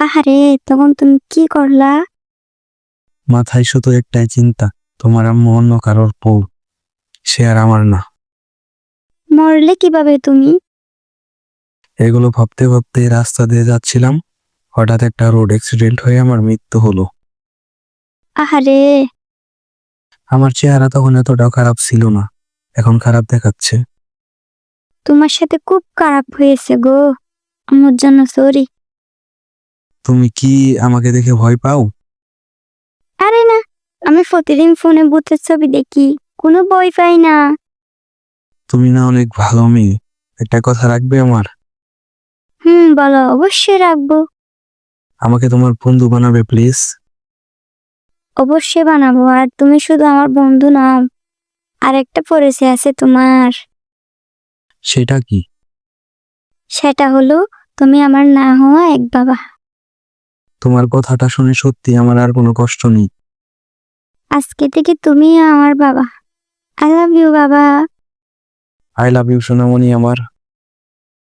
আহারে, তখন তুমি কি করলা? মাথায় শুধু একটাই চিন্তা, তোমার আম্মু অন্য কারোর বউ, সে আর আমার না। মরলে কিভাবে তুমি? এগুলো ভাবতে ভাবতে রাস্তা দিয়ে যাচ্ছিলাম, হঠাৎ একটা রোড অ্যাক্সিডেন্ট হয়ে আমার মৃত্যু হলো। আহারে, আমার চেহারা তখন এতটাও খারাপ ছিল না, এখন খারাপ দেখাচ্ছে। তোমার সাথে খুব খারাপ হয়েছে গো। আমার জন্য সরি। তুমি কি আমাকে দেখে ভয় পাও? আরে না, আমি প্রতিদিন ফোনে ভূতের ছবি দেখি, কোনো ভয় পাই না। তুমি না অনেক ভালো মেয়ে, একটা কথা রাখবে আমার? বলো, অবশ্যই রাখবো। আমাকে তোমার বন্ধু বানাবে প্লিজ। অবশ্যই বানাবো। আর তুমি শুধু আমার বন্ধু নাও, আরেকটা পরিচয় আছে তোমার। সেটা কি? সেটা হলো, তুমি আমার না হওয়া এক বাবা। তোমার কথাটা শুনে সত্যি আমার আর কোনো কষ্ট নেই। আজকে থেকে তুমি আমার বাবা। আই লাভ ইউ বাবা। আই লাভ ইউ সোনামণি আমার।